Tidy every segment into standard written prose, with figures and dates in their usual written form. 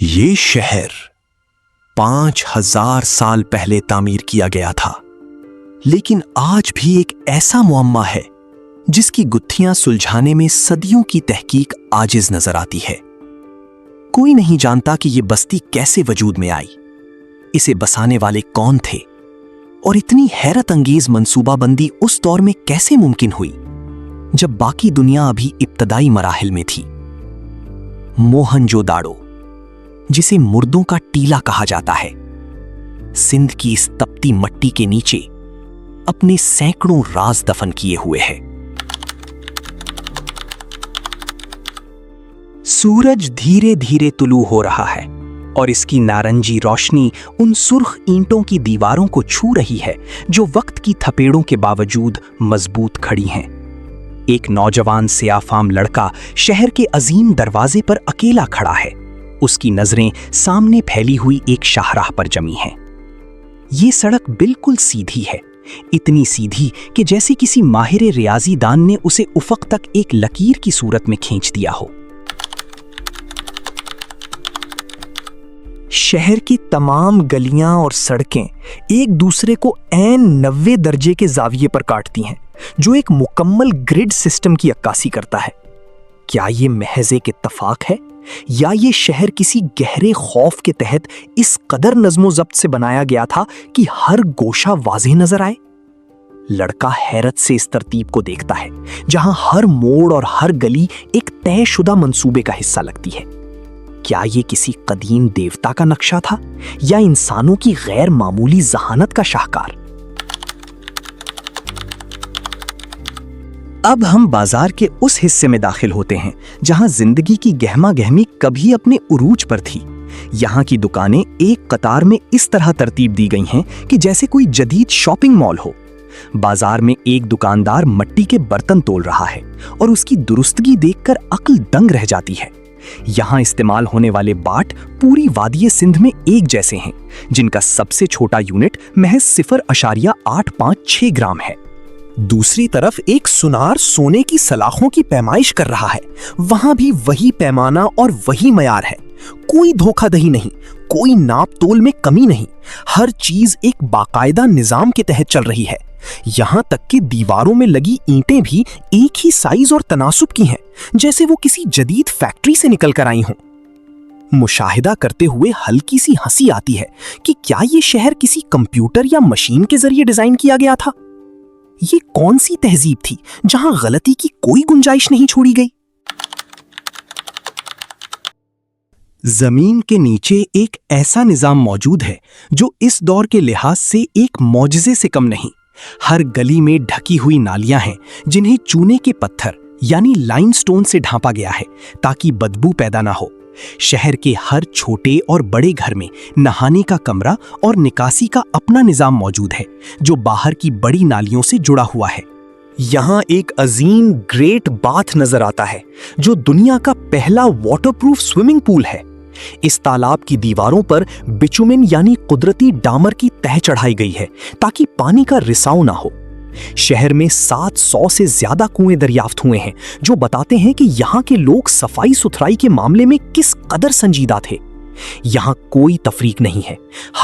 یہ شہر 5000 سال پہلے تعمیر کیا گیا تھا، لیکن آج بھی ایک ایسا معمہ ہے جس کی گتھیاں سلجھانے میں صدیوں کی تحقیق عاجز نظر آتی ہے۔ کوئی نہیں جانتا کہ یہ بستی کیسے وجود میں آئی، اسے بسانے والے کون تھے، اور اتنی حیرت انگیز منصوبہ بندی اس دور میں کیسے ممکن ہوئی جب باقی دنیا ابھی ابتدائی مراحل میں تھی۔ موہنجو داڑو، جسے مردوں کا ٹیلا کہا جاتا ہے، سندھ کی اس تپتی مٹی کے نیچے اپنے سینکڑوں راز دفن کیے ہوئے ہے۔ سورج دھیرے دھیرے طلوع ہو رہا ہے اور اس کی نارنجی روشنی ان سرخ اینٹوں کی دیواروں کو چھو رہی ہے جو وقت کی تھپیڑوں کے باوجود مضبوط کھڑی ہیں۔ ایک نوجوان سیاہ فام لڑکا شہر کے عظیم دروازے پر اکیلا کھڑا ہے، اس کی نظریں سامنے پھیلی ہوئی ایک شاہراہ پر جمی ہیں۔ یہ سڑک بالکل سیدھی ہے، اتنی سیدھی کہ جیسے کسی ماہر ریاضی دان نے اسے افق تک ایک لکیر کی صورت میں کھینچ دیا ہو۔ شہر کی تمام گلیاں اور سڑکیں ایک دوسرے کو عین 90 درجے کے زاویے پر کاٹتی ہیں، جو ایک مکمل گرڈ سسٹم کی عکاسی کرتا ہے۔ کیا یہ محض ایک اتفاق ہے یا یہ شہر کسی گہرے خوف کے تحت اس قدر نظم و ضبط سے بنایا گیا تھا کہ ہر گوشہ واضح نظر آئے؟ لڑکا حیرت سے اس ترتیب کو دیکھتا ہے جہاں ہر موڑ اور ہر گلی ایک طے شدہ منصوبے کا حصہ لگتی ہے۔ کیا یہ کسی قدیم دیوتا کا نقشہ تھا یا انسانوں کی غیر معمولی ذہانت کا شاہکار؟ اب ہم بازار کے اس حصے میں داخل ہوتے ہیں جہاں زندگی کی گہما گہمی کبھی اپنے عروج پر تھی۔ یہاں کی دکانیں ایک قطار میں اس طرح ترتیب دی گئی ہیں کہ جیسے کوئی جدید شاپنگ مال ہو۔ بازار میں ایک دکاندار مٹی کے برتن تول رہا ہے اور اس کی درستگی دیکھ کر عقل دنگ رہ جاتی ہے۔ یہاں استعمال ہونے والے باٹ پوری وادی سندھ میں ایک جیسے ہیں، جن کا سب سے چھوٹا یونٹ محض 0.856 گرام ہے۔ دوسری طرف ایک سنار سونے کی سلاخوں کی پیمائش کر رہا ہے، وہاں بھی وہی پیمانہ اور وہی معیار ہے، کوئی دھوکہ دہی نہیں، کوئی ناپ تول میں کمی نہیں، ہر چیز ایک باقاعدہ نظام کے تحت چل رہی ہے۔ یہاں تک کہ دیواروں میں لگی اینٹیں بھی ایک ہی سائز اور تناسب کی ہیں، جیسے وہ کسی جدید فیکٹری سے نکل کر آئی ہوں۔ مشاہدہ کرتے ہوئے ہلکی سی ہنسی آتی ہے کہ کیا یہ شہر کسی کمپیوٹر یا مشین کے ذریعے ڈیزائن کیا گیا تھا؟ یہ کون سی تہذیب تھی جہاں غلطی کی کوئی گنجائش نہیں چھوڑی گئی؟ زمین کے نیچے ایک ایسا نظام موجود ہے جو اس دور کے لحاظ سے ایک معجزے سے کم نہیں۔ ہر گلی میں ڈھکی ہوئی نالیاں ہیں جنہیں چونے کے پتھر یعنی لائم سٹون سے ڈھانپا گیا ہے تاکہ بدبو پیدا نہ ہو۔ شہر کے ہر چھوٹے اور بڑے گھر میں نہانے کا کمرہ اور نکاسی کا اپنا نظام موجود ہے جو باہر کی بڑی نالیوں سے جڑا ہوا ہے۔ یہاں ایک عظیم گریٹ باتھ نظر آتا ہے جو دنیا کا پہلا واٹر پروف سوئمنگ پول ہے۔ اس تالاب کی دیواروں پر بچومن یعنی قدرتی ڈامر کی تہ چڑھائی گئی ہے تاکہ پانی کا رساؤ نہ ہو۔ شہر میں 700 سے زیادہ کنویں دریافت ہوئے ہیں جو بتاتے ہیں کہ یہاں کے لوگ صفائی ستھرائی کے معاملے میں کس قدر سنجیدہ تھے۔ یہاں کوئی تفریق نہیں ہے،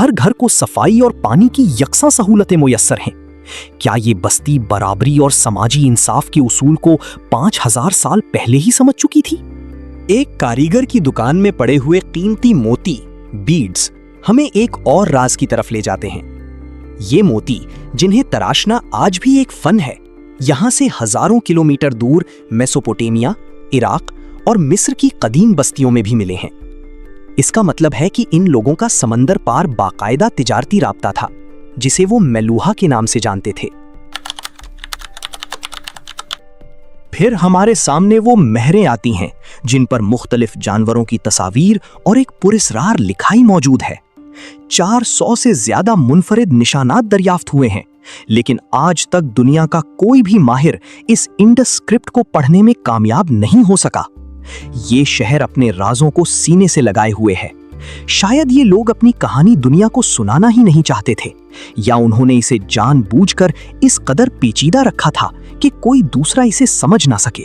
ہر گھر کو صفائی اور پانی کی یکساں سہولتیں میسر ہیں۔ کیا یہ بستی برابری اور سماجی انصاف کے اصول کو 5000 سال پہلے ہی سمجھ چکی تھی؟ ایک کاریگر کی دکان میں پڑے ہوئے قیمتی موتی بیڈز ہمیں ایک اور راز کی طرف لے جاتے ہیں۔ یہ موتی جنہیں تراشنا آج بھی ایک فن ہے، یہاں سے ہزاروں کلومیٹر دور میسوپوٹیمیا، عراق اور مصر کی قدیم بستیوں میں بھی ملے ہیں۔ اس کا مطلب ہے کہ ان لوگوں کا سمندر پار باقاعدہ تجارتی رابطہ تھا جسے وہ میلوہا کے نام سے جانتے تھے۔ پھر ہمارے سامنے وہ مہریں آتی ہیں جن پر مختلف جانوروں کی تصاویر اور ایک پراسرار لکھائی موجود ہے۔ 400 سے زیادہ منفرد نشانات دریافت ہوئے ہیں، لیکن آج تک دنیا کا کوئی بھی ماہر اس انڈس اسکرپٹ کو پڑھنے میں کامیاب نہیں ہو سکا۔ یہ شہر اپنے رازوں کو سینے سے لگائے ہوئے ہے۔ شاید یہ لوگ اپنی کہانی دنیا کو سنانا ہی نہیں چاہتے تھے، یا انہوں نے اسے جان بوجھ کر اس قدر پیچیدہ رکھا تھا کہ کوئی دوسرا اسے سمجھ نہ سکے۔